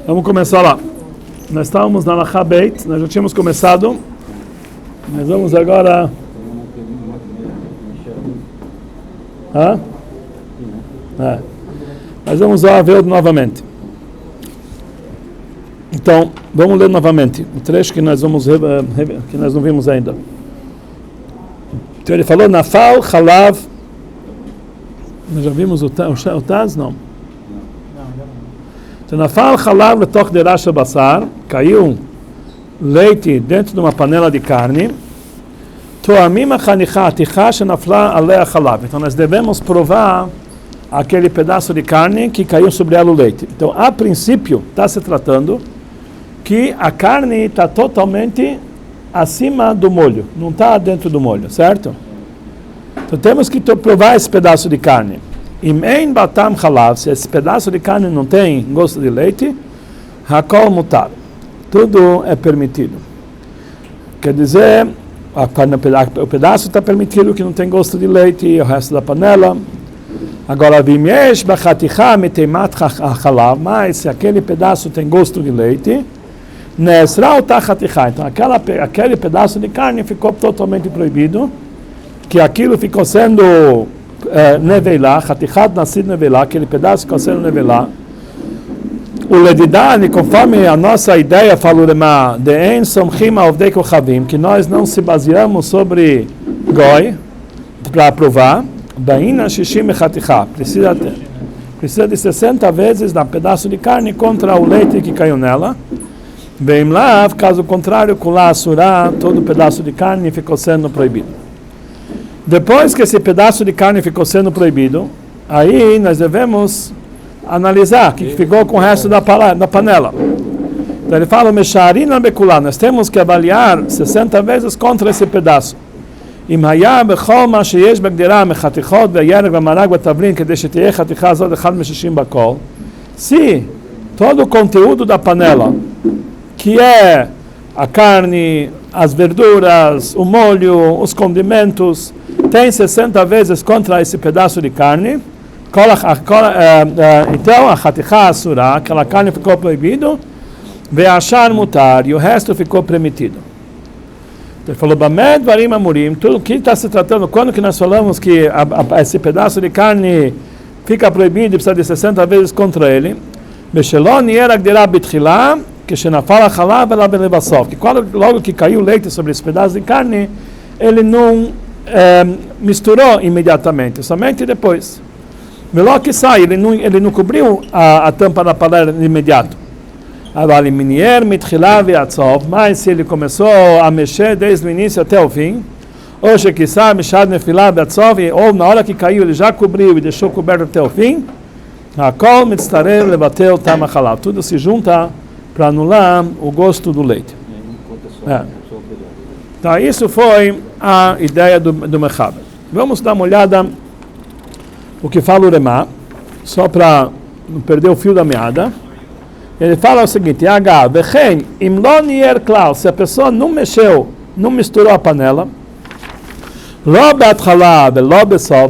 Vamos começar lá. Nós estávamos na Lacha Beit, nós já tínhamos começado. Nós vamos agora... Nós vamos lá ver novamente. Então, vamos ler novamente o trecho que nós vamos que nós não vimos ainda. Então ele falou Nafal, Chalav. Nós já vimos o Taz? Não. Então, Nafal, Chalav, Letoch Derash Basar. Caiu leite dentro de uma panela de carne. Toamim Achanicha Aticha Shenafla Alea Chalav. Então nós devemos provar aquele pedaço de carne que caiu sobre ela o leite. Então, a princípio, está se tratando que a carne está totalmente acima do molho, não está dentro do molho, certo? Então, temos que provar esse pedaço de carne. Im batam chalav, se esse pedaço de carne não tem gosto de leite, hakol mutar, tudo é permitido. Quer dizer, o pedaço está permitido que não tem gosto de leite e o resto da panela. Agora, vimiesh bachaticha meteimat chalav, mas se aquele pedaço tem gosto de leite, nesrau tachaticha, então aquele pedaço de carne ficou totalmente proibido, que aquilo ficou sendo nevelá, chatichat nascido nevelá, aquele pedaço ficou sendo nevelá. O ledidani, conforme a nossa ideia falou de en somchim avdei kochavim, que nós não se baseamos sobre goi para provar. Baina shishim echaticha, precisa de 60 vezes um pedaço de carne contra o leite que caiu nela. Bem lá, caso contrário, kula asura, todo pedaço de carne ficou sendo proibido. Depois que esse pedaço de carne ficou sendo proibido, aí nós devemos analisar o que ficou com o resto da panela. Então ele fala, mesharina bekula, nós temos que avaliar 60 vezes contra esse pedaço. אם היה בכל מה שיש בגדירה מחתיכות והירק והמרק והתבלין כדי שתהיה חתיכה הזאת 1 מ-60 בכל, se todo o conteúdo da panela, que é a carne, as verduras, o molho, os condimentos, tem 60 vezes contra esse pedaço de carne, então a חתיכה אסורה, aquela carne ficou proibido, והשאר מותר, e o resto ficou permitido. Ele falou, Bamed Varim Amurim, tudo o que está se tratando, quando que nós falamos que esse pedaço de carne fica proibido e precisa de 60 vezes contra ele, Beshelon Yerak Dira Bitchila, que Shenafala Chalav Ela Belebasov, que logo que caiu leite sobre esse pedaço de carne, ele não misturou imediatamente, somente depois. Melhor que sai, ele não cobriu a tampa da panela de imediato. Mas se ele começou a mexer desde o início até o fim, ou na hora que caiu ele já cobriu e deixou coberto até o fim, tudo se junta para anular o gosto do leite. Então isso foi a ideia do Mechaber. Vamos dar uma olhada o que fala o Remá, só para não perder o fio da meada. Ele fala o seguinte, se a pessoa não mexeu, não misturou a panela,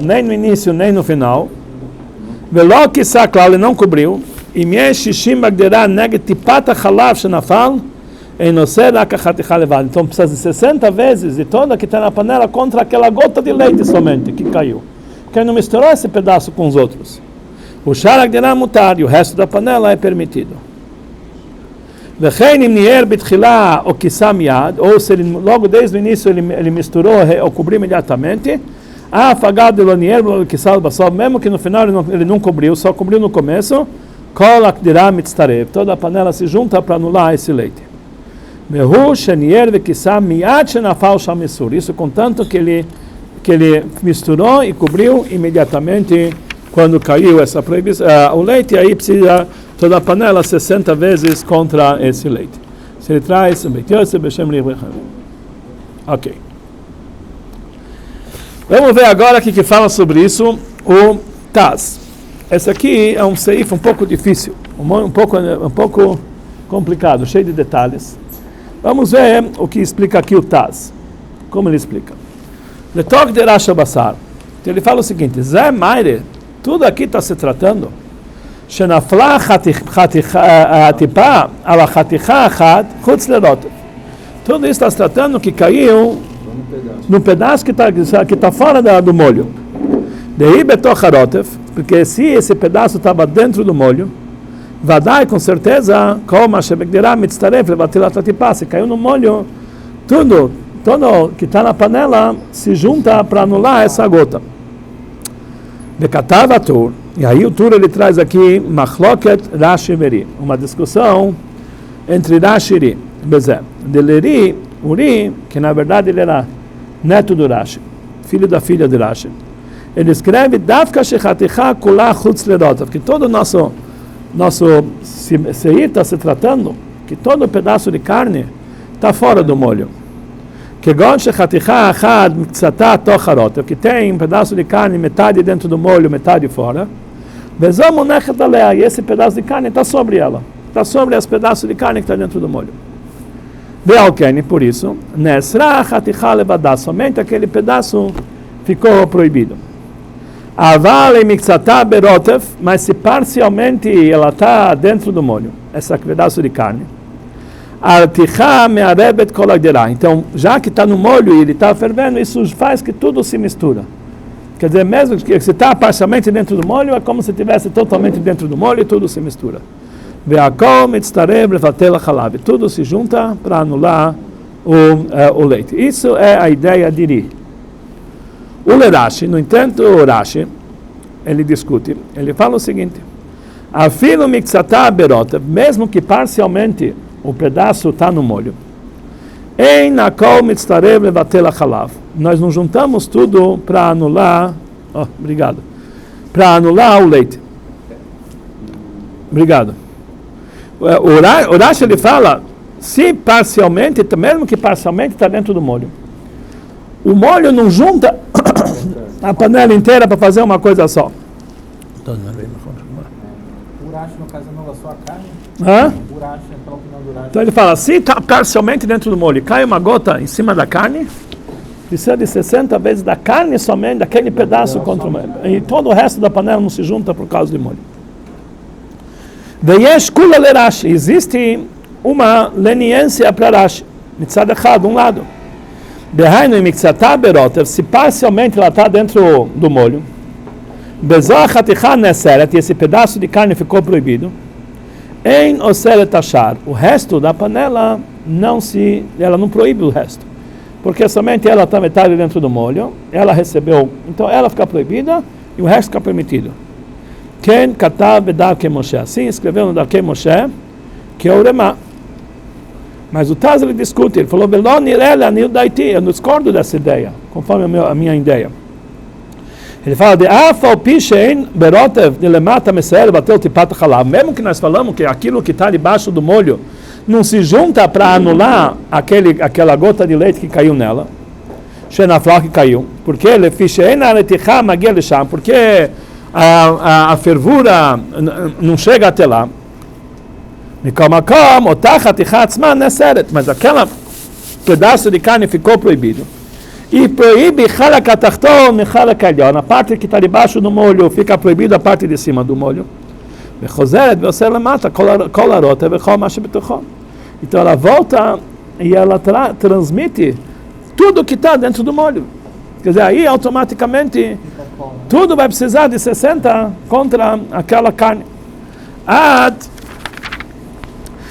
nem no início, nem no final, ele não cobriu, então precisa de 60 vezes de toda que está na panela contra aquela gota de leite somente que caiu. Porque não misturou esse pedaço com os outros. O sharak dirá mutar, e o resto da panela é permitido. Ou se ele, logo desde o início ele misturou ou cobriu imediatamente, mesmo que no final ele não cobriu, só cobriu no começo, toda a panela se junta para anular esse leite. Isso contanto que ele misturou e cobriu imediatamente quando caiu essa proibição, o leite, aí precisa toda a panela 60 vezes contra esse leite. Se ele traz, ok. Vamos ver agora o que fala sobre isso o Taz. Esse aqui é um seif um pouco difícil, um pouco complicado, cheio de detalhes. Vamos ver o que explica aqui o Taz. Como ele explica? Letoch Derash Basar. Ele fala o seguinte, Zé Maire, tudo aqui está se tratando שנפלה הטיפה על החתיכה אחת חוץ לרוטב. Tudo isso está se tratando que caiu num pedaço que está fora do molho. Daí בתוך הרוטב, porque se esse pedaço estava dentro do molho, ודאי com certeza, כל מה שבגדירה מצטרף לבטלת הטיפה, se caiu no molho, tudo que está na panela se junta para anular essa gota. וכתב הטור, e aí o Tur ele traz aqui מחלוקת רש"י ורי, uma discussão entre Rashi e Ri, בזה. de Uri, que na verdade ele era neto do Rashi, filho da filha de Rashi. Ele escreve דווקא שחתיכה כולה חוץ לרוטב, que todo nosso seir está se tratando, que todo pedaço de carne está fora do molho. כגון שחתיכה אחת מקצתה תוך הרוטב, que tem pedaço de carne, metade dentro do molho, metade fora, וזו מונחת עליה, e esse pedaço de carne está sobre ela, está sobre esse pedaço de carne que está dentro do molho. ועל כן, por isso, נאסרה החתיכה לבדה, somente aquele pedaço ficou proibido. אבל אם מקצתה ברוטב, mas se parcialmente ela está dentro do molho, esse pedaço de carne, a artichá me'arebet kol hagderá. Então, já que está no molho e ele está fervendo, isso faz que tudo se mistura. Quer dizer, mesmo que se está parcialmente dentro do molho, é como se estivesse totalmente dentro do molho e tudo se mistura. Ve'akol mitztarev levatel hachalav. Tudo se junta para anular o leite. Isso é a ideia de Ri. O Rashi, no entanto, o Rashi, ele discute, ele fala o seguinte: afilo mixatá berotav, mesmo que parcialmente o pedaço está no molho. Ein akol mitztarev levatel hachalav. Nós não juntamos tudo para anular. Obrigado. Para anular o leite. Obrigado. O Rashi ele fala, se parcialmente, mesmo que parcialmente está dentro do molho. O molho não junta a panela inteira para fazer uma coisa só. O Rashi, no caso, anula só a carne? Hã? O Rashi, pela opinião do Rashi. Então ele fala, se está parcialmente dentro do molho, cai uma gota em cima da carne, precisa de 60 vezes da carne somente, daquele pedaço contra o molho. E todo o resto da panela não se junta por causa do molho. Veyesh kula le Rashi. Existe uma leniência para Rashi. Mitzad echad, um lado. Behainu im miktzatá berotav, se parcialmente ela está dentro do molho. Bezó hatichá neseret, e esse pedaço de carne ficou proibido. Ein oseret ashar, o resto da panela ela não proíbe o resto, porque somente ela está metade dentro do molho, ela recebeu, então ela fica proibida e o resto fica permitido. Ken katav b'darkei Moshe, assim escreveu no Darkei Moshe, que é o Remá. Mas o Taz ele discute, ele falou, eu não discordo dessa ideia, conforme a minha ideia. Ele fala de mesmo que nós falamos que aquilo que está debaixo do molho não se junta para anular aquela gota de leite que caiu nela, que caiu, porque porque a fervura não chega até lá. Mas aquele pedaço de carne ficou proibido. E proíbe a parte que está debaixo do molho, fica proibida a parte de cima do molho. Então ela volta e ela transmite tudo que está dentro do molho. Quer dizer, aí automaticamente tudo vai precisar de 60 contra aquela carne.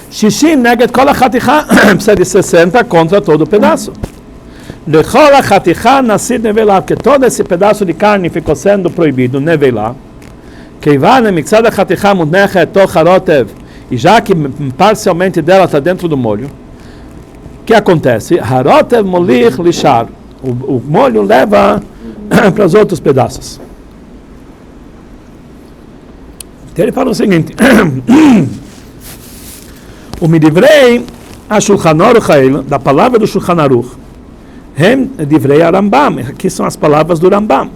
Shishim neget kol hachaticha, precisa de 60 contra todo o pedaço. Lechol hachaticha nasid nevelá, porque todo esse pedaço de carne ficou sendo proibido, nevelá. Keivan mitzad hachaticha mudnechet toch harotev, e já que parcialmente dela está dentro do molho, o que acontece? Harotev molich lishar, o molho leva para os outros pedaços. Então ele fala o seguinte: o midivrei a Shulchan Aruch Hael, da palavra do Shulchan Aruch, hem divrei a Rambam, aqui são as palavras do Rambam.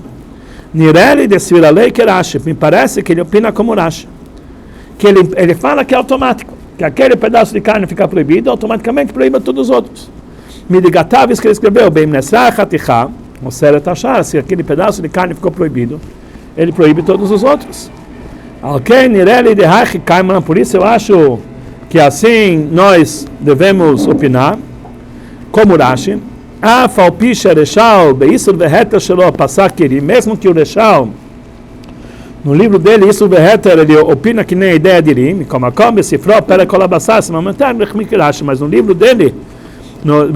Nireli desviralei que Rashi, me parece que ele opina como Rashi, que ele fala que é automático, que aquele pedaço de carne fica proibido, automaticamente proíbe todos os outros. Midigatavis que ele escreveu, bem nesrah hatichá, o seret ashar, se aquele pedaço de carne ficou proibido, ele proíbe todos os outros. Por isso eu acho que assim nós devemos opinar, como Rashi, mesmo que o Reshal, no livro dele, isso ele opina que nem a ideia de Rim, mas no livro dele, no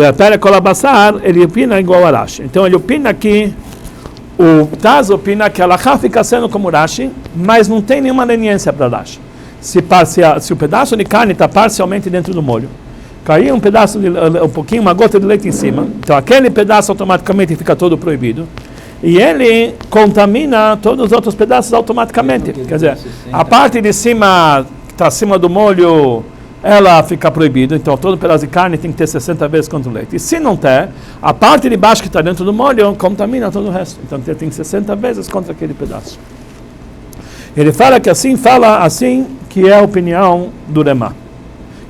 ele opina igual a Rashi. Então ele opina que o Taz opina que a Halachá fica sendo como Rashi, mas não tem nenhuma leniência para Rashi. Se o pedaço de carne está parcialmente dentro do molho, caiu um pouquinho, uma gota de leite em cima, então aquele pedaço automaticamente fica todo proibido, e ele contamina todos os outros pedaços automaticamente. Quer dizer, a parte de cima, que está acima do molho, ela fica proibida, então todo pedaço de carne tem que ter 60 vezes contra o leite. E se não tem, a parte de baixo que está dentro do molho contamina todo o resto. Então tem 60 vezes contra aquele pedaço. Ele fala assim que é a opinião do Remá.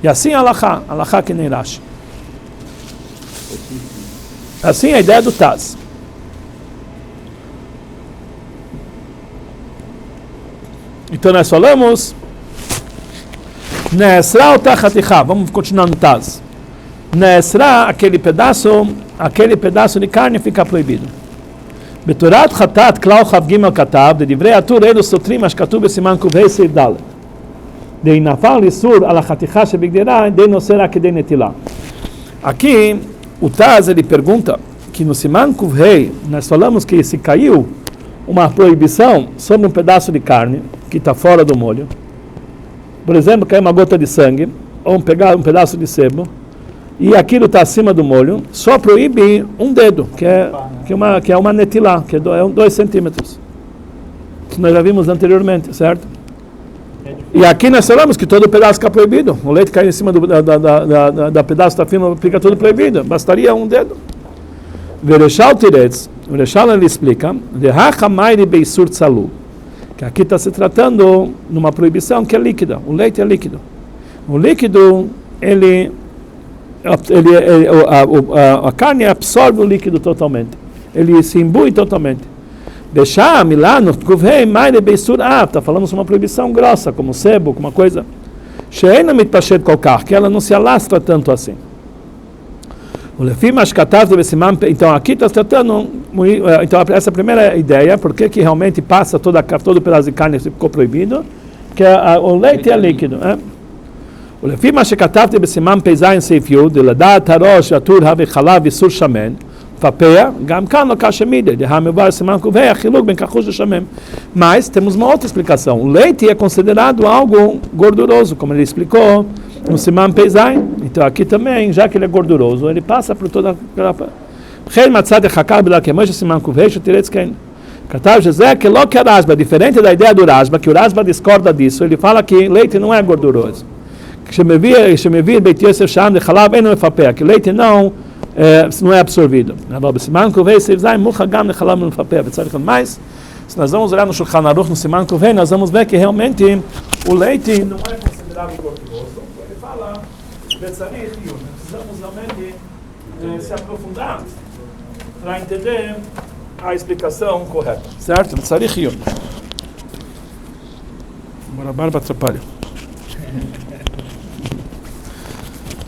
E assim a Halachá que nem Rashi. Assim a ideia do Taz. Então nós falamos Ne'esra ou Tachatichá, vamos continuar no Taz. Ne'esra, aquele pedaço de carne fica proibido. Betorat Chatat Klau Chav Gimel Katav, de Divrei Atur Elu Sotrim Ashkatu Besiman Kuvei Seif Dalet. De Nafal Isur Ala Chatichá Shebigderá, de Nosera Kedei Netilá. Aqui, o Taz ele pergunta que no Siman Kuvei, nós falamos que se caiu uma proibição sobre um pedaço de carne que está fora do molho, por exemplo, caiu uma gota de sangue, ou pegar um pedaço de sebo, e aquilo está acima do molho, só proíbe um dedo, que é uma netilá, que é 2 centímetros. Que nós já vimos anteriormente, certo? E aqui nós falamos que todo pedaço fica proibido. O leite cai em cima da pedaço da fina, fica tudo proibido. Bastaria um dedo. Vereshal Tiretz, o Reshal ele explica, que aqui está se tratando numa proibição que é líquida. O leite é líquido. O líquido, a carne absorve o líquido totalmente. Ele se imbui totalmente. Deixar lá no Kuvhei Maire Beisur está falando sobre uma proibição grossa, como sebo, como uma coisa que ela não se alastra tanto assim. Então aqui está tratando, então essa primeira ideia, porque que realmente passa todo o pedaço de carne que ficou proibido, que o leite é líquido. ולפי מה שכתבתי בסימן פ"ז סעיף י' לדעת הראש הטור וחלב ואיסור שמן פפיה, גם כאן לא קשה מידי, דהמבואר סימן קובע החילוק בין כחוש לשמן. Mas temos uma outra explicação. O leite é considerado algo gorduroso, como ele explicou no Siman p"ז. Então aqui também, já que ele é gorduroso, ele passa por toda aquela... חל מצד החקר בגלל כמו שסימן קובע שתירץ כן. כתב שזה כלא כרשב"א, diferente da ideia do Rashba, que o Rashba discorda disso, ele fala que leite não é gorduroso. כשמביא בית יוסף שם לחלב אינו מפפע, כי leite não é absorvido. אבל בסימן קובע סעיף ז' מוכר גם לחלב מפפע, וצריך mais. Se nós vamos olhar no Shulchan Aruch, no Siman Kuvei, nós vamos ver que realmente o leite não é considerado gorduroso. Ele fala, precisamos realmente se aprofundar para entender a explicação correta. Certo? Tzarich Yun. Agora a barba atrapalha.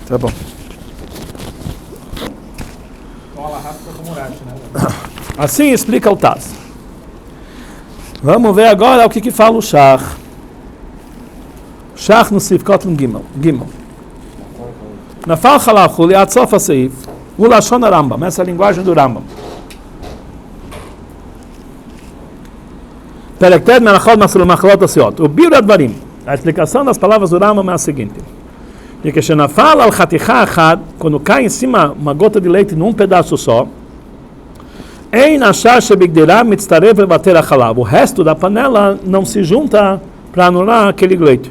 Tá bom. Assim explica o Taz. Vamos ver agora o que fala o Shach. Shach no Sivkot Gimel. Nafal Chalachu liat sof haseif ulashon Rambam. Essa é a linguagem do Rambam. Perek Tet Menachot Machlot Asiot. O Biur Advarim. A explicação das palavras do Rambam é a seguinte. E que Shenafal al Chaticha Achad, quando cai em cima uma gota de leite num pedaço só, Ein Ashar Shebigderá Mitztarev Levater Achalav. O resto da panela não se junta para anular aquele leite.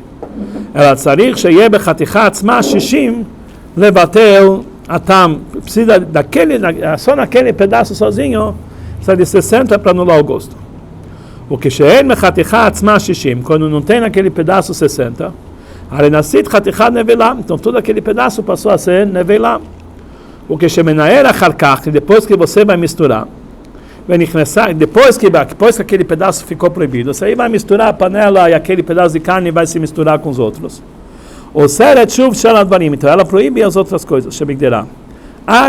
Ela tzarich sheyeh bechaticha atzma 60 levater atam. Precisa só naquele pedaço sozinho, precisa de 60 para anular o gosto. O que she'en bechaticha atzma 60, quando não tem naquele pedaço 60, arenasit chaticha nevelah, então todo aquele pedaço passou a ser nevelah. O que she'menaer achar kach, depois que você vai misturar, depois que aquele pedaço ficou proibido, você aí vai misturar a panela e aquele pedaço de carne vai se misturar com os outros. O seret shuv shel advarim, então ela proíbe as outras coisas, shebigderá.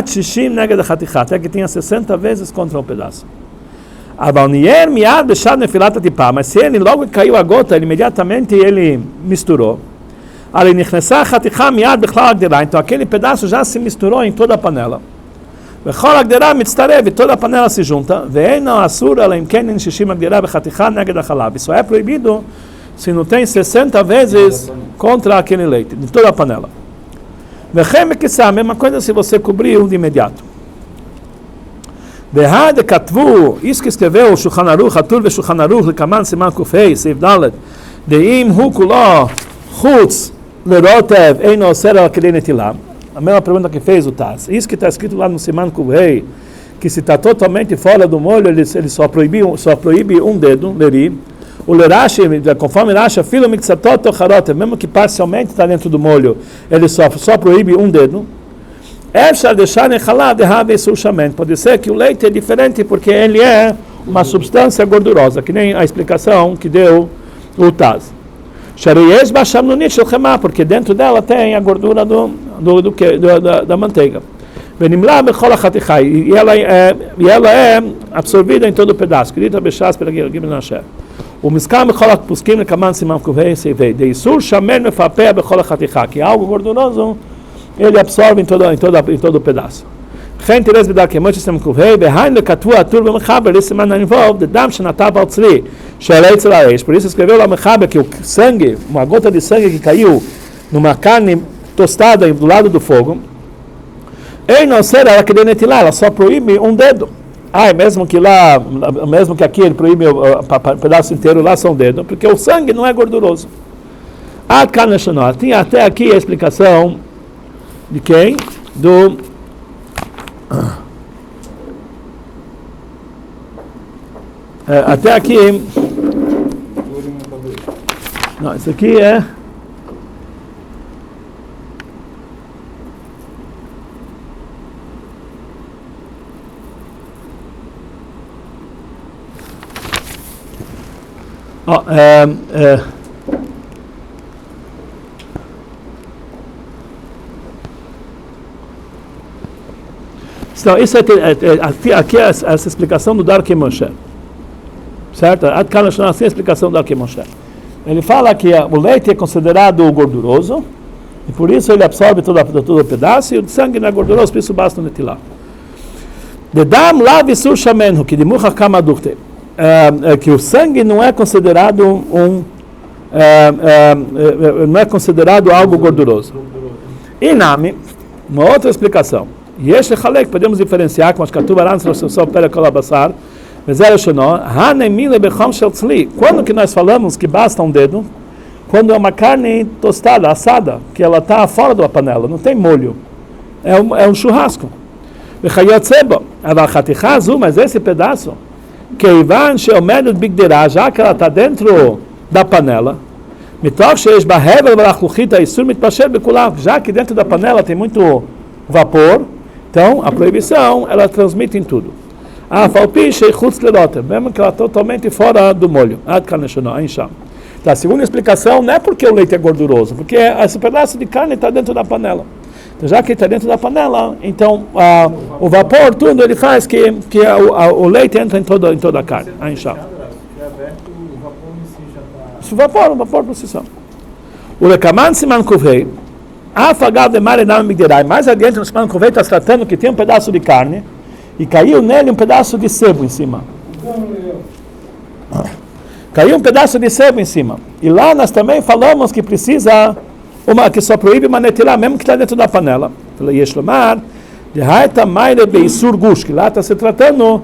Shishim neged hatichá, até que tenha 60 vezes contra um pedaço. Avalnier miad bechad nefilat atipá, mas se ele logo caiu a gota, imediatamente ele misturou. Ali nichnesa hatichá miad bechlal agderá, então aquele pedaço já se misturou em toda a panela. Bechol agderá mitztarev, toda a panela se junta. Ve'eno asur alem kenin shishim agderá bechatichá neged achalav. Isso é proibido se não tem 60 vezes contra aquele leite, de toda a panela. Vechem ekissá, a mesma coisa se você cobriu de imediato. Vehad katvu, isso que escreveu o Shulchan Aruch, Hatur ve Shulchan Aruch, lekaman siman kufei, seif dalet, deim hu kulo chutz lerotev eino oser al kedei netilah. A mesma pergunta que fez o Taz. Isso que está escrito lá no siman kufei, que se está totalmente fora do molho, ele só proíbe um dedo, leri. O Lerashi, conforme Rashi, filo mixatot ocharotev, mesmo que parcialmente está dentro do molho, ele só proíbe um dedo. Pode ser que o leite é diferente porque ele é uma substância gordurosa, que nem a explicação que deu o Taz. Porque dentro dela tem a gordura da manteiga. E ela é absorvida em todo o pedaço. O miskam bechol puskim lekaman siman kuvei seivei de isur shamen mefapeh bechol hatichá, que é algo gorduroso ele absorve em todo o pedaço. Chen teres b'dar kemot siman kuvei behind the katu atur b'mechaber lisiman involved the dam shenatav al tzli she'alei tzil ha'esh. Por isso escreveu lá mechaber que o sangue, uma gota de sangue que caiu numa carne tostada do lado do fogo, não será ela que dê netilah, ela só proíbe um dedo. Mesmo que aqui ele proíbe o pedaço inteiro, lá são dedos, porque o sangue não é gorduroso. Tinha até aqui a explicação de quem? Até aqui. Não, isso aqui é. Então, isso aqui é essa explicação do Darkei Moshe. Certo? Assim é a explicação do Darkei Moshe. Ele fala que o leite é considerado gorduroso, e por isso ele absorve todo o pedaço, e o sangue não é gorduroso, por isso basta o netilah. Dedam la visur shamenu, que de mucha kamadukte. Que o sangue não é considerado não é considerado algo gorduroso. Inami, uma outra explicação. Yesh lechalek, podemos diferenciar com as katubaran só pela kolabasar, mas ela chamou hanemile becham shel tzli. Quando que nós falamos que basta um dedo? Quando é uma carne tostada, assada, que ela está fora da panela, não tem molho, é um churrasco. Vechayotzebo, avachaticha azu, mas esse pedaço Keivan she'omedet bigderá, já que ela está dentro da panela, mitoch sheish bahevel v'lachluchit ha'isur mitpasher bekulav, já que dentro da panela tem muito vapor, então a proibição ela transmite em tudo. Falpi sheichutz lerotev, mesmo que ela está totalmente fora do molho. Ad kaneshano, ainsham. Então a segunda explicação não é porque o leite é gorduroso, porque esse pedaço de carne está dentro da panela. Então, já que está dentro da panela, então o vapor, tudo ele faz que o leite entra em toda a carne. O vapor por si só. O lekaman siman kuvei, afagav de marinam migderai. Mais adiante no siman kuvei está tratando que tem um pedaço de carne e caiu nele um pedaço de sebo em cima. Caiu um pedaço de sebo em cima. E lá nós também falamos que precisa que só proíbe uma netilah, mesmo que está dentro da panela. Yeshlomar, de haita maire beisur gush, que lá está se tratando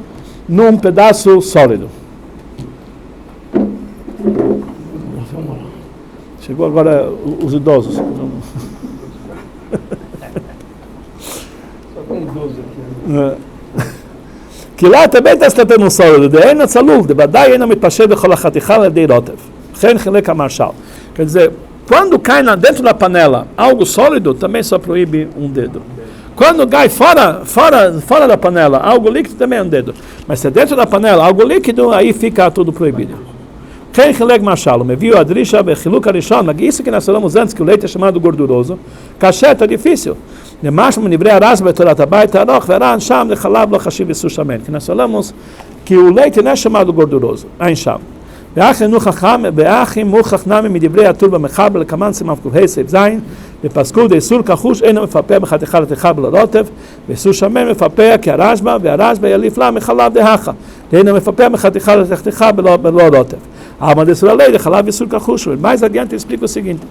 num pedaço sólido. Chegou agora os idosos. Só tem idoso aqui. Que lá também está se tratando um sólido. De ena tzalul, de badai ena mitpasher bechol hachatichal edei rotev. Chen chilek hamarshal. Quer dizer, quando cai dentro da panela algo sólido, também só proíbe um dedo. Quando cai fora da panela, algo líquido também é um dedo. Mas se é dentro da panela, algo líquido, aí fica tudo proibido. Quem releg machalo, me viu a drisha, bechiluk arishon, isso que nós falamos antes, que o leite é chamado gorduroso. Cachê é difícil. Demashmo nivrei arasba etorat abayt aroch veran sham lechalab lo chashiv isushamen. Que nós falamos que o leite não é chamado gorduroso. Ein sham. Be'achim muchach nami midivrei atur b'mechab lekaman simav kuvhei seif zayin ופסקו דאיסור כחוש אינו מפפה בחתיכה לתיכה בלרוטב ואיסור שמן מפפה כהרשב"א והרשב"א יליף לה מחלב דהכה אינו מפפה בחתיכה לתיכה בלרוטב אבל דאיסור הלei לחלב איסור כחוש. Mais adiante explica o seguinte: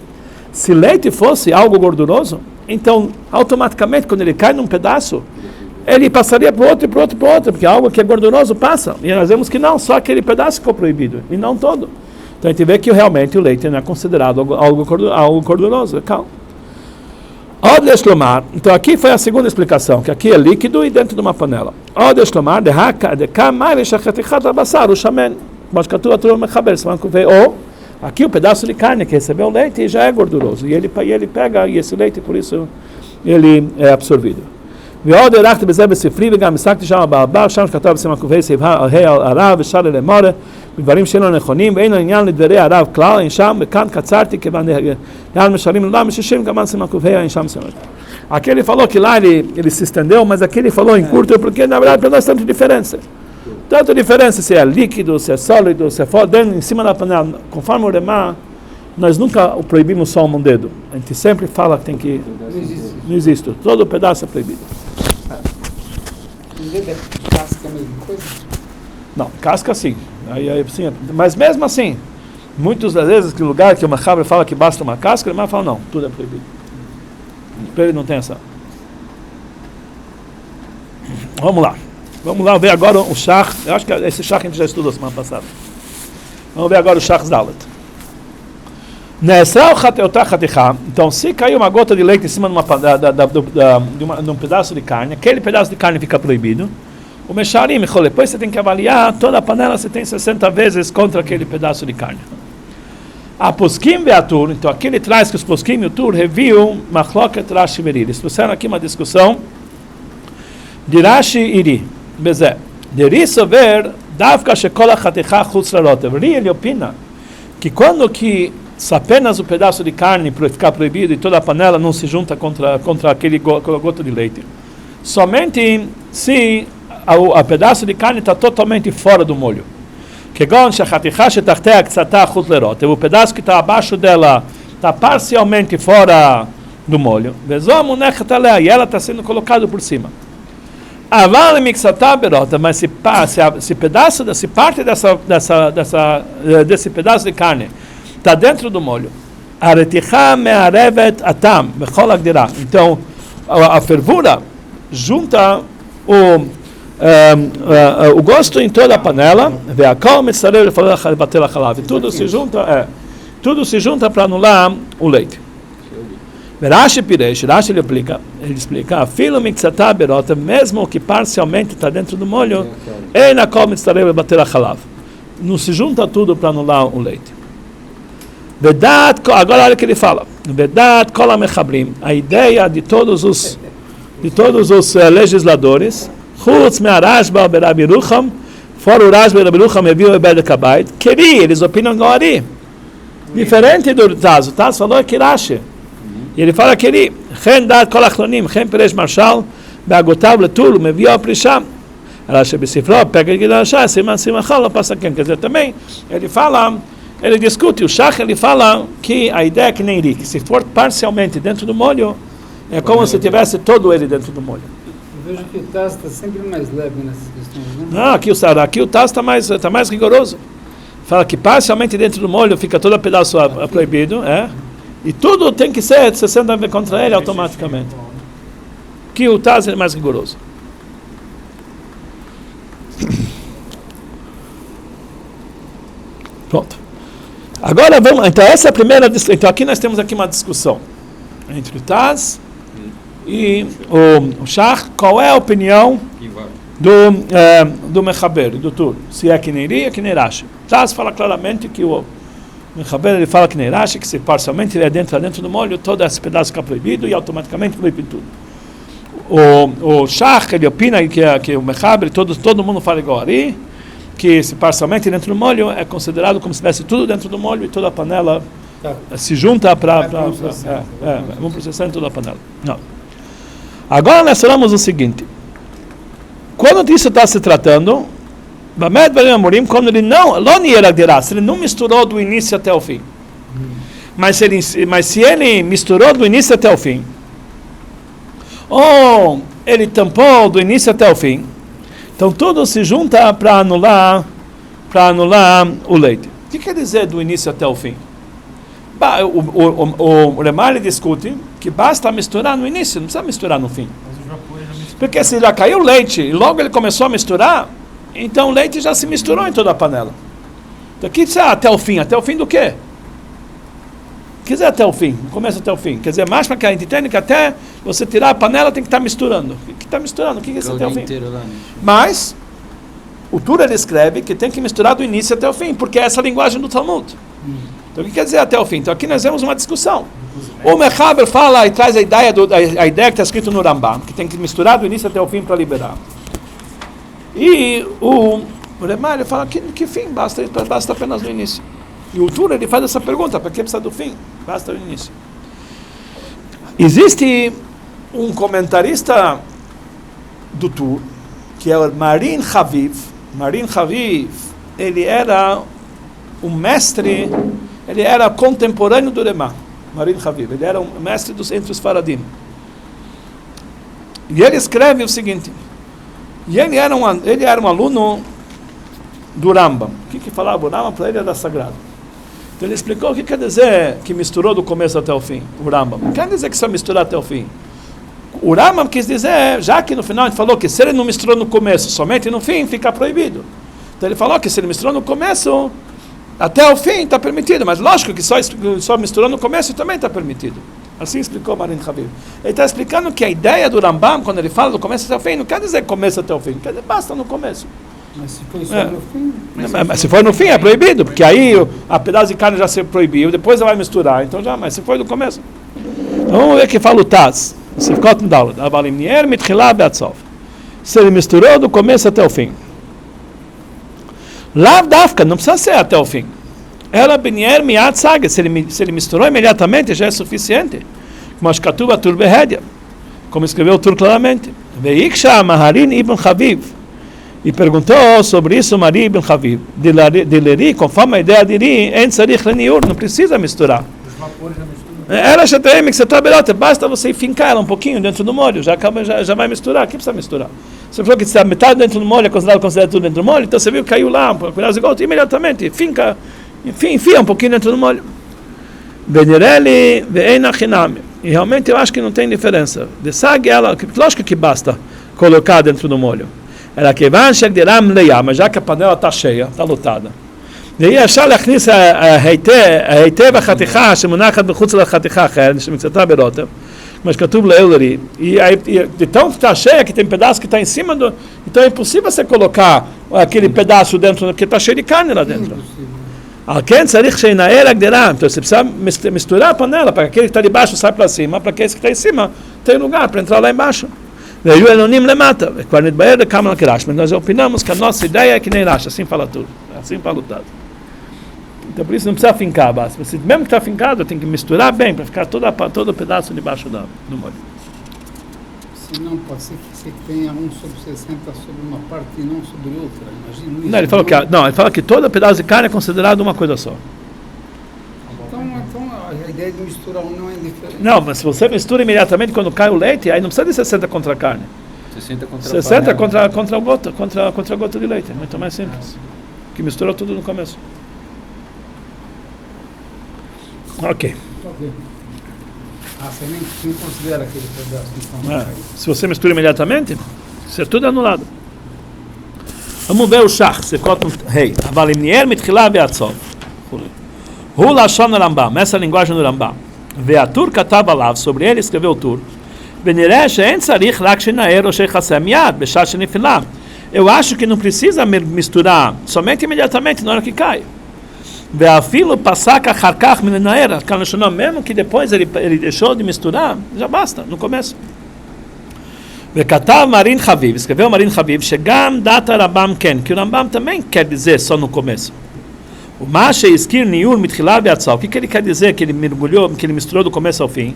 se leite fosse algo gorduroso, então automaticamente quando ele cai num pedaço ele passaria para outro, porque algo que é gorduroso passa, e nós vemos que não, só aquele pedaço ficou proibido e não todo. Então a gente vê que realmente o leite não é considerado algo gorduroso. Calma. Então aqui foi a segunda explicação, que aqui é líquido e dentro de uma panela. Ou aqui o pedaço de carne que recebeu o leite já é gorduroso, e ele pega e esse leite, por isso ele é absorvido. ועוד הרחתי בזה בספרי וגם הסקתי שם בעבר, שם שכתב בסימן ק"ה סעיף ה' על הרב ושאר למורה בדברים שאינם נכונים ואין עניין לדברי הרב כלל, אין שם, וכאן קצרתי כיוון לאן משרים לולם משישים גם סימן ק"ה אין שם סימן. Aqui ele falou que lá ele se estendeu, mas aqui ele falou em curto, porque na verdade para nós tanta diferença. Tanta diferença se é líquido, se é sólido, se é dentro, em cima da panela. Conforme o Remá, nós nunca proibimos só um dedo. A gente sempre fala que tem que... Não existe. Todo pedaço é proibido. Casca é a mesma coisa? Não, casca sim. Sim. Mas mesmo assim, muitas das vezes que o lugar que o Machaber fala que basta uma casca, o Remá fala não, tudo é proibido. Ele não tem essa. Vamos lá ver agora o Shach. Eu acho que esse Shach a gente já estudou semana passada. Vamos ver agora o Shach Dalet. Então, se caiu uma gota de leite em cima de um pedaço de carne, aquele pedaço de carne fica proibido. O Mesharim, depois você tem que avaliar toda a panela, você tem 60 vezes contra aquele pedaço de carne. A Poskim Beatur, então aqui ele traz que os Poskim e o Tur reviam Machloket Rashi Veri. Eles trouxeram aqui uma discussão de Rashi Iri, Bezé. De Risover, Davka Shekola Chatecha Chutz Larotev. Ri, ele opina que quando que apenas o pedaço de carne ficar proibido e toda a panela não se junta contra aquela gota de leite. Somente se o pedaço de carne está totalmente fora do molho. O pedaço que está abaixo dela está parcialmente fora do molho. E ela está sendo colocada por cima. Mas se parte desse pedaço de carne está dentro do molho. Então, a fervura junta o gosto em toda a panela, tudo se junta para anular o leite. Rashi ele explica, mesmo que parcialmente está dentro do molho, não se junta tudo para anular o leite. Agora olha o que ele fala. A ideia de todos os legisladores, fora o Rashba e Rabi Rucham e o Ebed Kabait, eles opinam no Ari. Diferente do Taz. O Taz falou que Rashi. E ele fala que ele, Chen dat kol achlonim, Chen peresh marshal, beagotav letul, meviu a prisham. Rashi besifro, pega de Rashi, siman simachal, passa quem. Quer dizer, também, ele discute, o Shach, ele fala que a ideia é que nem Ri, que se for parcialmente dentro do molho, é como se tivesse todo ele dentro do molho. Eu vejo que o Taz está sempre mais leve nessas questões, né? Não, aqui o Taz está mais rigoroso. Fala que parcialmente dentro do molho fica todo pedaço proibido, e tudo tem que ser 60 contra ele automaticamente. Que o Taz é mais rigoroso. Pronto. Agora vamos. Então essa é a primeira. Então aqui nós temos aqui uma discussão entre o Taz e o Shach. Qual é a opinião do Mechaber, do Tur? Se é que nem Ri, é que nem Rashi. Taz fala claramente que o Mechaber ele fala que nem Rashi, que se parcialmente ele é dentro do molho, todo esse pedaço fica proibido e automaticamente proíbe tudo. o Shach, ele opina que o Mechaber, todo mundo fala igual ali, que se parcialmente dentro do molho é considerado como se tivesse tudo dentro do molho e toda a panela se junta para vamos processar em toda a panela. Não. Agora nós falamos o seguinte: quando isso está se tratando, quando ele se ele não misturou do início até o fim, mas se ele misturou do início até o fim, ou ele tampou do início até o fim, então tudo se junta para anular o leite. O que quer dizer do início até o fim? O Remar discute que basta misturar no início, não precisa misturar no fim. Porque se já caiu o leite e logo ele começou a misturar, então o leite já se misturou em toda a panela. Então o que dizer até o fim? Até o fim do quê? Quer dizer até o fim, começa até o fim. Quer dizer, mais para que a gente entenda que até você tirar a panela tem que estar misturando. O que está misturando? O que é isso até o fim? Mas o Tura escreve que tem que misturar do início até o fim, porque é essa a linguagem do Talmud. Então o que quer dizer até o fim? Então aqui nós temos uma discussão. O Mechaber fala e traz a ideia que está escrito no Rambam, que tem que misturar do início até o fim para liberar. E o Remar fala que fim, basta apenas no início. E o Tura ele faz essa pergunta: para que precisa do fim? Basta o início. Existe um comentarista do Tur, que é o Marin Chaviv. Marin Chaviv, ele era um mestre, ele era contemporâneo do Remar. Marin Chaviv, ele era um mestre entre os Faradim. E ele escreve o seguinte: e ele era um aluno do Rambam. O que falava o Rambam? Para ele era sagrado. Então ele explicou o que quer dizer que misturou do começo até o fim, o Rambam. Não quer dizer que só misturou até o fim. O Rambam quis dizer, já que no final ele falou que se ele não misturou no começo, somente no fim, fica proibido. Então ele falou que se ele misturou no começo, até o fim está permitido, mas lógico que só misturou no começo também está permitido. Assim explicou Marin Chaviv. Ele está explicando que a ideia do Rambam, quando ele fala do começo até o fim, não quer dizer começo até o fim, quer dizer basta no começo. Mas se for só no fim... Mas se for no fim é proibido, porque aí a pedaço de carne já se proibiu, depois ela vai misturar, então já, mas se for no começo. Então, vamos ver o que fala o Taz. Se ele misturou do começo até o fim. Lav Dafka, não precisa ser até o fim. Ela Benier Miat Saga, se ele misturou imediatamente já é suficiente. Como escreveu o Tur claramente. Veiksha Maharin Ibn Chaviv. E perguntou sobre isso Marim Ibn Chaviv. De Leri, conforme a ideia de Leri, não precisa misturar. Ela já tem que você trabalha, basta você fincar ela um pouquinho dentro do molho, já vai misturar. O que precisa misturar? Você falou que se a metade dentro do molho é considerado tudo dentro do molho, então você viu que caiu lá, um pedaço de gota, imediatamente enfia um pouquinho dentro do molho. Benireli ve'eina chinam. E realmente eu acho que não tem diferença. De sag ela, lógico que basta colocar dentro do molho. Ela que vai chegar leia, mas já que a panela está cheia, está lotada. ואי אפשר להכניס היטב החתיכה שמונחת בחוץ לחתיכה אחרת, שמצאתה ברוטב, כמו שכתוב לאלרי, de tão que está cheia, que tem pedaço que está em cima do... Então é impossível você colocar aquele pedaço dentro, porque está cheio de carne lá dentro. Alguém צריך שינער הגדרה, então você precisa misturar a panela, para que aquele que está de baixo sai para cima, para que esse que está em cima tem lugar para entrar lá embaixo. והיו אלונים למטה, וכבר נתבהר לכמה לקרש, mas nós opinamos que a nossa ideia é que nem Rashi, assim fala tudo, assim fala o Taz. Então por isso não precisa fincar a base. Mesmo que está fincado, tem que misturar bem para ficar todo o pedaço debaixo do molho. Se não, pode ser que você tenha um sobre 60 sobre uma parte e não sobre outra. Imagina isso. Não, ele fala que todo pedaço de carne é considerado uma coisa só. Então a ideia de misturar não é diferente. Não, mas se você mistura imediatamente quando cai o leite, aí não precisa de 60 contra a carne. 60 contra a gota de leite. É muito mais simples. Que mistura tudo no começo. Ok. Você nem considera aquele pedaço. Então, se você mistura imediatamente, isso é tudo anulado. Vamos ver o Shach. Você coloca rei. Avalimnier mitchila ve'atzov. Hu lashon Rambam. Essa é a linguagem do Rambam. Ve'atur katav alav. Sobre ele escreveu o Tur. Benireh she'en tzarich rak shenaer o she'chasem yad b'shah she'nifilah. Eu acho que não precisa misturar somente imediatamente na hora que cai. Ve'afilo pasaka harkach minaera, mesmo que depois ele deixou de misturar, já basta, no começo. וכתב מרין חביב, escreveu Marin Habib, שגם דת הרמב"ם כן, כי הרמב"ם também quer dizer só no começo. ומה שהזכיר ניור מתחילה ועד סוף, o que ele quer dizer que ele mergulhou, que ele misturou do começo ao fim?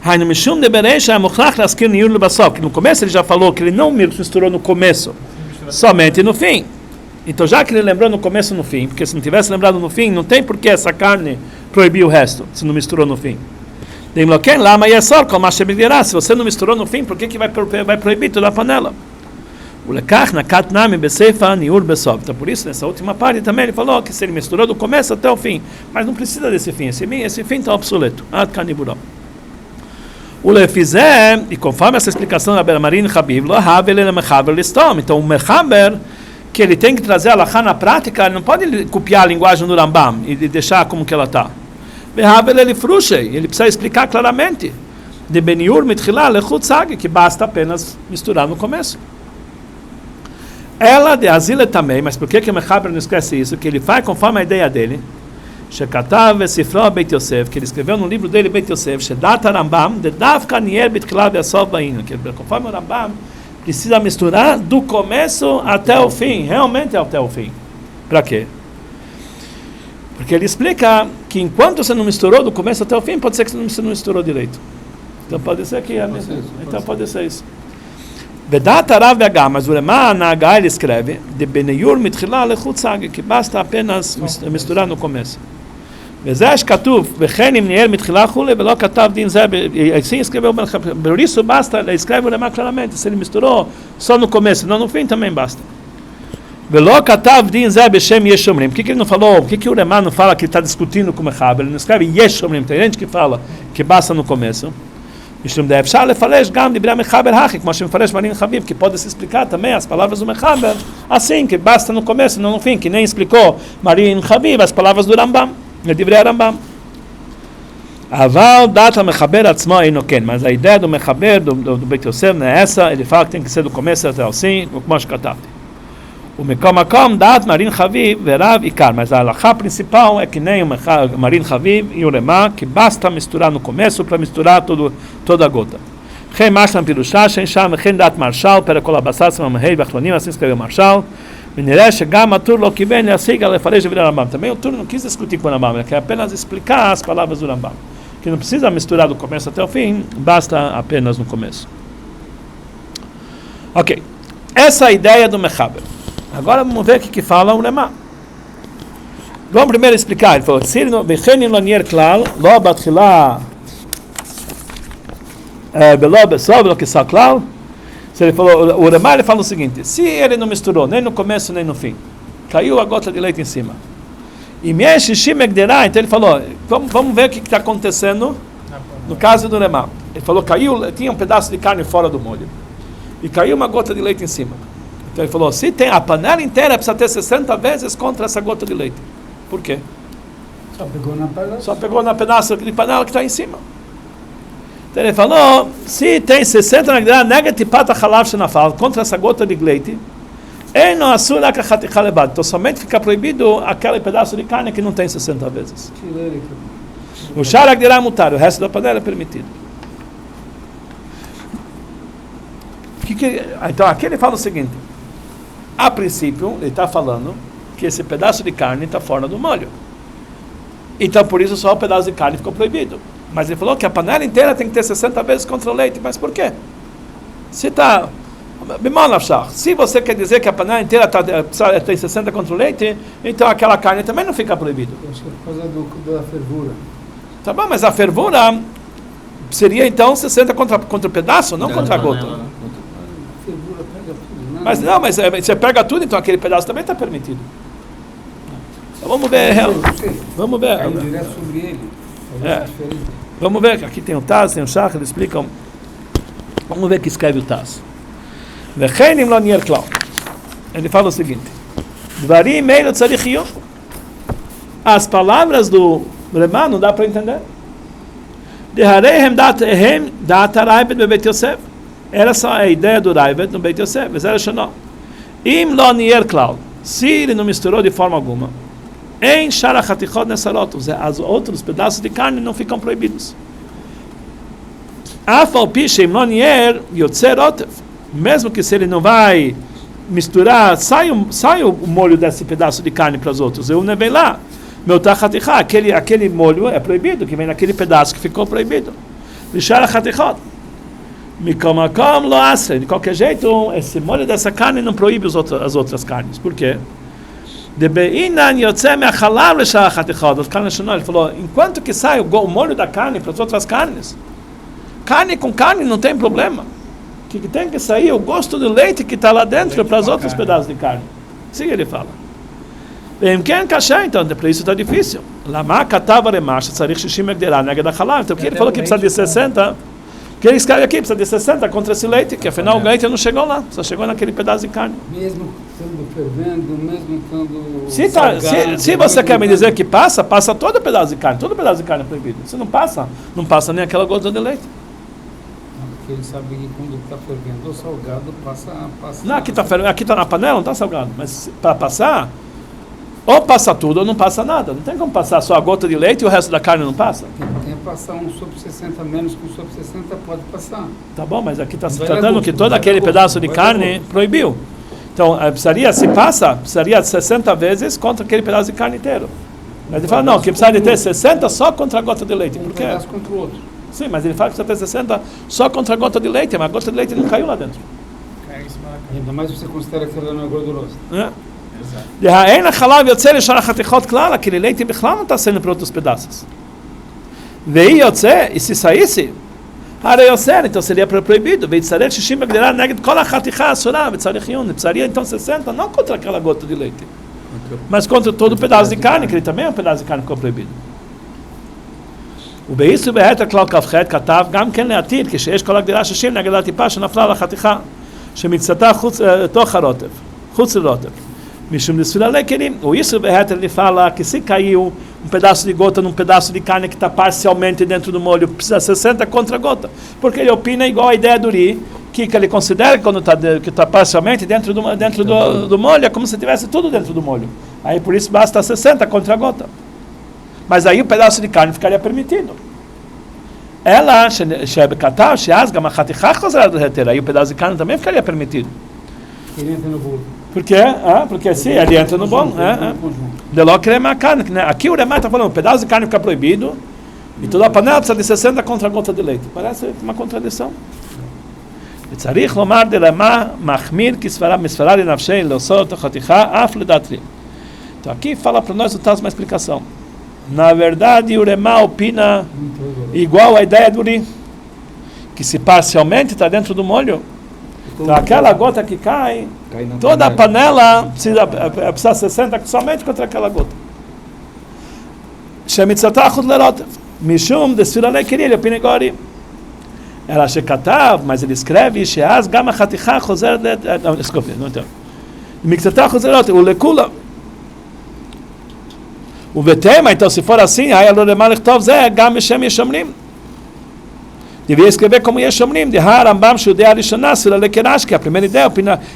היינו משום דבריש היה מוכרח להזכיר ניור לבסוף, que no começo ele já falou que ele não misturou no começo, somente no fim. Então já que ele lembrou no começo e no fim, porque se não tivesse lembrado no fim, não tem por que essa carne proibir o resto, se não misturou no fim. Se você não misturou no fim, por que vai proibir toda a panela? Então por isso, nessa última parte também ele falou que se ele misturou do começo até o fim, mas não precisa desse fim, esse fim está obsoleto. E conforme essa explicação da Marin Habib, então o Mechaber, que ele tem que trazer a Halachá na prática, ele não pode copiar a linguagem do Rambam e deixar como que ela está. Ele precisa explicar claramente de Beniur Mitchila Lechut Sagi, que basta apenas misturar no começo. Ela de Azile também, mas por que o Mechaber não esquece isso? Que ele faz conforme a ideia dele, Shekatav Sifra Beit Yosef, que ele escreveu no livro dele Beit Yosef, Shedata Rambam, de Davka Nier Bitchila Ve'asov Bainu, que conforme o Rambam precisa misturar do começo até o fim, realmente até o fim. Para quê? Porque ele explica que enquanto você não misturou do começo até o fim, pode ser que você não misturou direito. Então pode ser que é mesmo. Então pode ser isso. Vedata Rav Agam, mas o Rema na H ele escreve de Beneyur Mitchila Lechut Sagi, que basta apenas misturar no começo. Vezesh Katuv Bechenim Nier Mitchila Chule Velo Katav Din Zeb, assim escreveu, por isso basta, ele escreve o Rema claramente, se ele misturou só no começo, não no fim também basta. Velo Katav Din Zeb Beshem Yeshomrim, por que ele não falou, por que o Rema não fala que ele está discutindo com o Mechaber, ele não escreve Yeshomrim, tem gente que fala que basta no começo. משום דאפשר לפרש גם דברי המחבר הכי, כמו שמפרש מרין חביב, que pode se explicar também as palavras do Mechaber, assim, que basta no começo, não no fim, que nem explicou Marin Habib as palavras do Rambam, de דברי הרמב"ם. אבל דעת המחבר עצמו אינו כן, mas a ideia do Mechaber, do Beit Yosef, não é essa, ele fala que tem que ser do começo até o fim, כמו שכתבתי. ומקום מקום דעת מרין חביב ורב עיקר, mas a halakha principal é que nem o Marin Habib e o Rema, que basta misturar no começo para misturar toda a gota. Rei Mashlam Pirushá, Shen Sham, Chen Dat Marshal, para colabasar se mamrei, Bachlonim, assim escreveu Marshal. Meniré, Shegam, Atur, Lokiben, Yassiga, Lefarej, Vira Rambam. Também o Tur não quis discutir com o Rambam, ele quer apenas explicar as palavras do Rambam. Que não precisa misturar do começo até o fim, basta apenas no começo. Ok. Essa é a ideia do Mechaber. Agora vamos ver o que fala o Rema. Vamos primeiro explicar. Ele falou: Bechenim lo nier klal, lo batchila, belo besov, lo kisal klal. Ele falou, o Rema ele fala o seguinte: se ele não misturou nem no começo nem no fim, caiu a gota de leite em cima. E então ele falou: vamos ver o que está acontecendo no caso do Rema. Ele falou: tinha um pedaço de carne fora do molho e caiu uma gota de leite em cima. Então ele falou, se tem a panela inteira, precisa ter 60 vezes contra essa gota de leite. Por quê? Só pegou na pedaço de panela que está em cima. Então ele falou, se tem 60 contra essa gota de leite, então somente fica proibido aquele pedaço de carne que não tem 60 vezes. O sharak dirá mutar, o resto da panela é permitido. Então aqui ele fala o seguinte: a princípio, ele está falando que esse pedaço de carne está fora do molho. Então, por isso, só o pedaço de carne ficou proibido. Mas ele falou que a panela inteira tem que ter 60 vezes contra o leite. Mas por quê? Se está... Se você quer dizer que a panela inteira tem 60 contra o leite, então aquela carne também não fica proibida. Acho que é por causa da fervura. Tá bom, mas a fervura seria, então, 60 contra o pedaço, não contra a gota. Mas não, mas você pega tudo, então aquele pedaço também está permitido. Então, vamos ver. Vamos ver. Sobre ele. Vamos ver. Aqui tem o Taz, tem o Shach, eles explicam. Vamos ver que escreve o Taz. Ele fala o seguinte: as palavras do Rema não dá para entender. Era só a ideia do Raibet no Beit Yosef, mas era Shana. Im lo nier klal, se ele não misturou de forma alguma, em shara chatichot nesarot, os outros pedaços de carne não ficam proibidos. mesmo que se ele não vai misturar, sai o molho desse pedaço de carne para os outros. Eu levei lá. Aquele molho é proibido, que vem naquele pedaço que ficou proibido. De qualquer jeito, esse molho dessa carne não proíbe as outras carnes. Por quê? Ele falou, enquanto que sai o molho da carne para as outras carnes, carne com carne não tem problema. O que tem que sair é o gosto do leite que está lá dentro para os outros pedaços de carne. Assim ele fala. Então, por isso está difícil. Então, que ele falou que precisa de 60, que ele escreve aqui, precisa de 60 contra esse leite, que afinal o leite não chegou lá, só chegou naquele pedaço de carne. Mesmo estando fervendo, mesmo estando se você quer me dizer que passa todo pedaço de carne é proibido. Se não passa nem aquela gota de leite. Porque ele sabe que quando está fervendo o salgado passa. Não, aqui está na panela, não está salgado, mas para passar, ou passa tudo ou não passa nada. Não tem como passar só a gota de leite e o resto da carne não passa. Tem que passar 1 sobre 60 menos que 1 sobre 60 pode passar. Tá bom, mas aqui está se tratando que todo aquele pedaço de carne proibiu. Então, precisaria 60 vezes contra aquele pedaço de carne inteiro. Mas ele fala, não, que precisa de ter 60 só contra a gota de leite. Por quê? Um pedaço contra o outro. Sim, mas ele fala que precisa ter 60 só contra a gota de leite, mas a gota de leite não caiu lá dentro. Ainda mais se você considera que ela não é gordurosa. Aquele leite não está saindo para outros pedaços. E se saísse, então seria proibido. Precisaria então 60, não contra aquela gota de leite, mas contra todo o pedaço de carne, que ele também é um pedaço de carne que ficou proibido. ובאיסור בהתר כלל כ"ח כתב גם כן לעתיד כשיש כל הגדירה 60 נגד הטיפה שנפלה על החתיכה שמצאתה חוץ לרוטב משום desfilar lequerim. O isso ele fala que se caiu um pedaço de gota num pedaço de carne que está parcialmente dentro do molho, precisa 60 contra a gota, porque ele opina igual a ideia do Uri, que ele considera que quando está parcialmente dentro do molho, é como se tivesse tudo dentro do molho. Aí por isso basta 60 contra a gota. Mas aí o pedaço de carne ficaria permitido. Ela, aí o pedaço de carne também ficaria permitido. Ele entra no bolo. Por quê? Porque sim, ele entra no bolo. De logo que ele é carne. Aqui o Remar está falando, o pedaço de carne fica proibido, e toda a panela precisa de 60 contra a gota de leite. Parece uma contradição. וצריך לומר דלמה מחמיר כסברה מסברה לנפשי לעשות החתיכה אף לדעתי. Então aqui fala para nós o Taz uma explicação. Na verdade, o Remá opina igual a ideia do Uri, que se parcialmente está dentro do molho, então aquela gota que cai toda a panela precisa 60 somente contra aquela gota. Mishum desfila lequeri, ele opina igual a Uri. Ela shekatav, mas ele escreve sheaz gama chaticha chozer desculpe, não entendo. Miktatah chozerot, o lekula. O vetema, então se for assim, aí alo lemar lechtov zeh gam meshem yeshomrim. Devia escrever como yeshomrim, de Harambam shudei arishana sila lekerash, que a primeira ideia,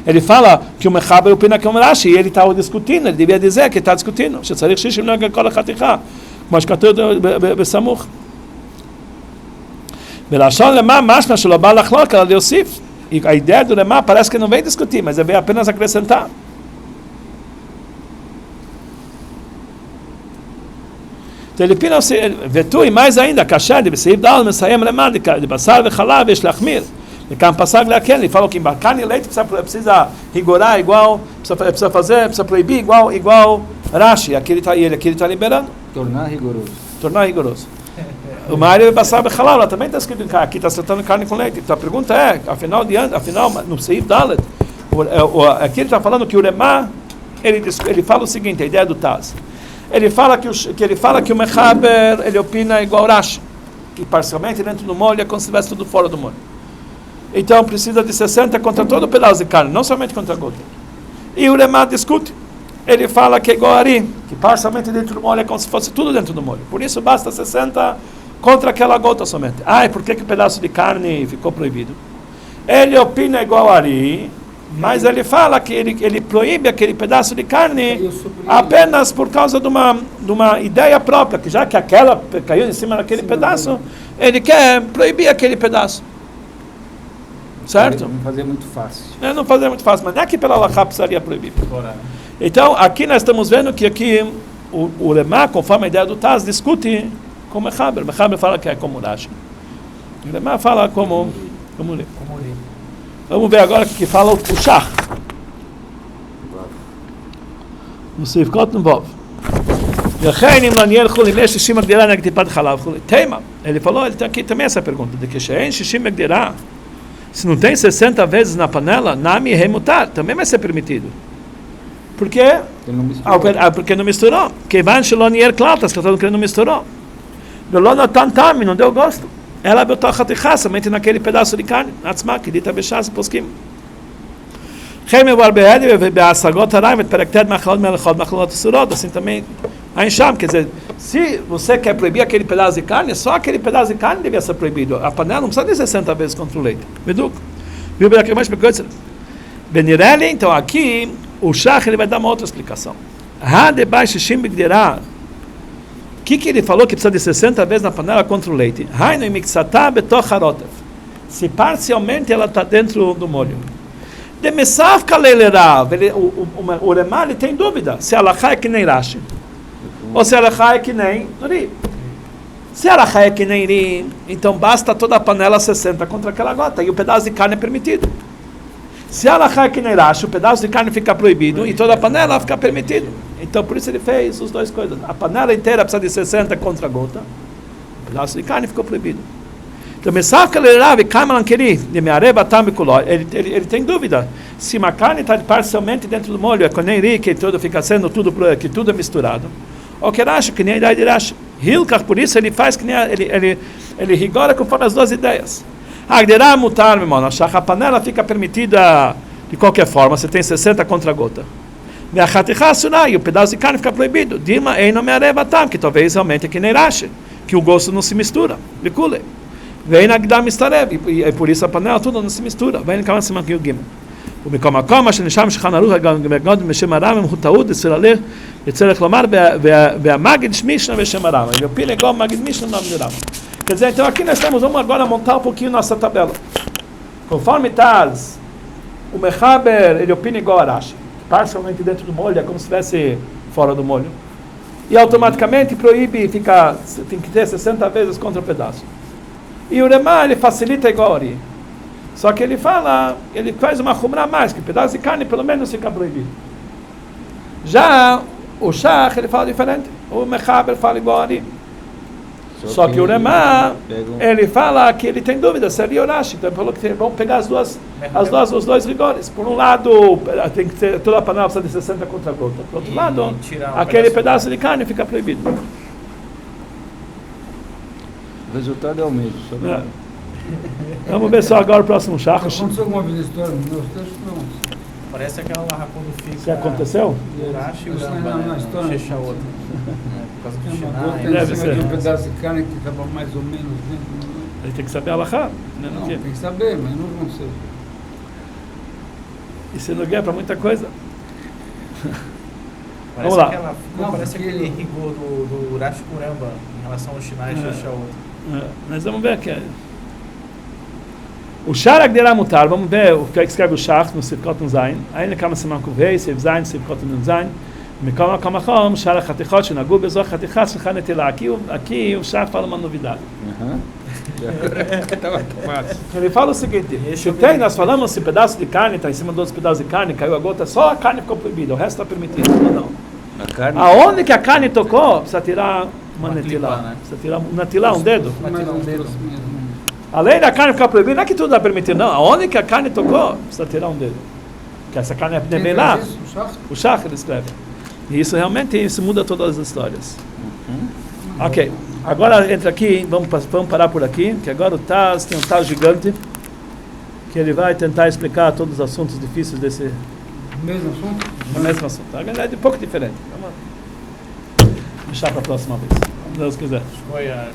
ele fala que o mechaber opina que o merashi, e ele está discutindo, ele devia dizer que está discutindo, שצריך שישים נגד כל החתיכה, כמו שכתוב בסמוך. בלשון למה משמע שלא בא לחלוק, אלא להוסיף. A ideia do Lemar parece que não vem discutir, mas vem apenas acrescentar. Então ele opina, vetu e mais ainda, kasher de Beseib Dal, Messayem Lemar, de Basar e Chalav, Yesh Lachmir. E Kam Passag Leaken, ele falou que em carne e leite precisa rigorar igual, precisa fazer, precisa proibir igual Rashi, aqui ele está liberando. Tornar rigoroso. O Mário é passar a falar, também está escrito em carne, aqui está tratando carne com leite. Então a pergunta é, afinal no Seif Dalet, aqui ele está falando que o Remá, ele fala o seguinte, a ideia do Taz. Ele fala que o Mechaber, ele opina igual Rashi, que parcialmente dentro do molho é como se estivesse tudo fora do molho. Então precisa de 60 contra todo o pedaço de carne, não somente contra a gota. E o Remá discute. Ele fala que é igual Ari, que parcialmente dentro do molho é como se fosse tudo dentro do molho. Por isso basta 60 contra aquela gota somente. E por que o pedaço de carne ficou proibido? Ele opina igual Ari, mas ele fala que ele proíbe aquele pedaço de carne apenas por causa de uma ideia própria, que já que aquela caiu em cima daquele pedaço, ele quer proibir aquele pedaço. Certo? Não fazer muito fácil. Não fazer muito fácil, mas não é que pela Halachá precisaria proibir. Então, aqui nós estamos vendo que aqui o Lemá, conforme a ideia do Taz, discute com o Mechaber. O Mechaber fala que é como Rashi. O Lemá fala como Li. Vamos ver agora o que fala o Shach. No Sivkot Nvov. Ele falou, ele tem aqui também essa pergunta, de que se não tem 60 vezes na panela, nami remutar, também vai ser permitido. Por quê? Porque não misturou. Que van shelonier clatas, que não misturou. Não deu gosto. Ela botou a somente naquele pedaço de carne, atzma, que dita bechaz poskim. Assim também, quer dizer, se você quer proibir aquele pedaço de carne, só aquele pedaço de carne devia ser proibido. A panela não precisa de 60 vezes contra o leite. Então aqui, o Shach ele vai dar uma outra explicação. O que ele falou que precisa de 60 vezes na panela contra o leite? Se parcialmente ela está dentro do molho. O Lemá tem dúvida se ela é que nem Rashi ou se ela é que nem Ri. Se ela é que nem Ri, então basta toda a panela 60 contra aquela gota e o pedaço de carne é permitido. Se ela é que nem Rashi, o pedaço de carne fica proibido e toda a panela fica permitido. Então por isso ele fez as duas coisas. A panela inteira precisa de 60 contra a gota, o pedaço de carne ficou proibido. Então, ele tem dúvida se uma carne está parcialmente dentro do molho, é que nem que tudo fica sendo que tudo é misturado, ou que Rashi, que nem a ideia de Rashi. Hilkach, por isso ele faz que nem ele rigora conforme as duas ideias. A panela fica permitida de qualquer forma, você tem 60 contra a gota. E o pedaço de carne fica proibido. Que talvez realmente é que nem Rashi, que o gosto não se mistura. Vem na Gdam Mistarev, e por isso a panela toda não se mistura. Vem na Kama Siman Kiyu Gimel. ומקום מקום, שנשם שולחן ערוך, גם בשם הרמב"ם, הוא טעות, יצטרך לומר, והמגיד משנה בשם הרמב"ם. E o Pile igual Magid Mishnah no nome do Rambam. Quer dizer, então aqui nós vamos agora montar um pouquinho nossa tabela. Conforme Taz, o Mechaber, ele opina igual a Rashi, parcialmente dentro do molho, é como se estivesse fora do molho. E automaticamente proíbe, tem que ter 60 vezes contra o pedaço. E o Lemá, ele facilita igual a Ori. Só que ele faz uma chumra a mais, que pedaço de carne pelo menos fica proibido. Já o Shach, ele fala diferente. O Mechaber fala igual a Ori. Só que o Lemá, ele fala que ele tem dúvida se é Ori ou Rashi. Então ele falou que vão pegar os dois rigores. Por um lado, tem que ter toda a panela precisa de 60 contra a gota. Por outro lado, aquele pedaço de carne fica proibido. O resultado é o mesmo. Vamos ver só agora o próximo Shach. Aconteceu alguma vez na história? Meus textos não. Parece aquela lá quando fica. O que aconteceu? O Rashi e o Isso Rambam, na história. fecha a outra. Por causa do Tem uma Shinai. gota em Deve cima ser. de um pedaço de carne que estava mais ou menos dentro. Ele tem que saber a Halachá. Não, tem que saber, mas não aconteceu. Isso não é para muita coisa. Parece Vamos lá. Parece porque- aquele rigor do Rashi com o Rambam em relação ao Shinai e fecha a outra. Nós vamos ver aqui. O Sharak de Ramutar, vamos ver o que escreve o Shach no Sivkot Zain. Aí ele kama Siman Kuvei, Siv Zain, Sivkot Zain. Mikol Makom, Sharak Hatichot, Shenagu Bezor Hatichat, Shechan Etila. Aqui o Shach fala uma novidade. Ele fala o seguinte: nós falamos se pedaço de carne está em cima de outros pedaços de carne, caiu a gota, só a carne ficou proibida, o resto está permitido. Não. A carne. Aonde que a carne tocou, precisa tirar uma Uma netilá. clipa, né? Precisa tirar uma netilá, um dedo. Vai tirar um dedo. Além da carne ficar proibida, não é que tudo é permitido, não. Aonde que a carne tocou, precisa tirar um dedo. Porque essa carne é bem lá. O Shach ele escreve. E isso realmente muda todas as histórias. Ok. Agora entra aqui, vamos parar por aqui, que agora o Taz tem um Taz gigante, que ele vai tentar explicar todos os assuntos difíceis desse Mesmo assunto? mesmo assunto. É um pouco diferente. Vamos deixar para a próxima vez. Se Deus quiser. Escolha.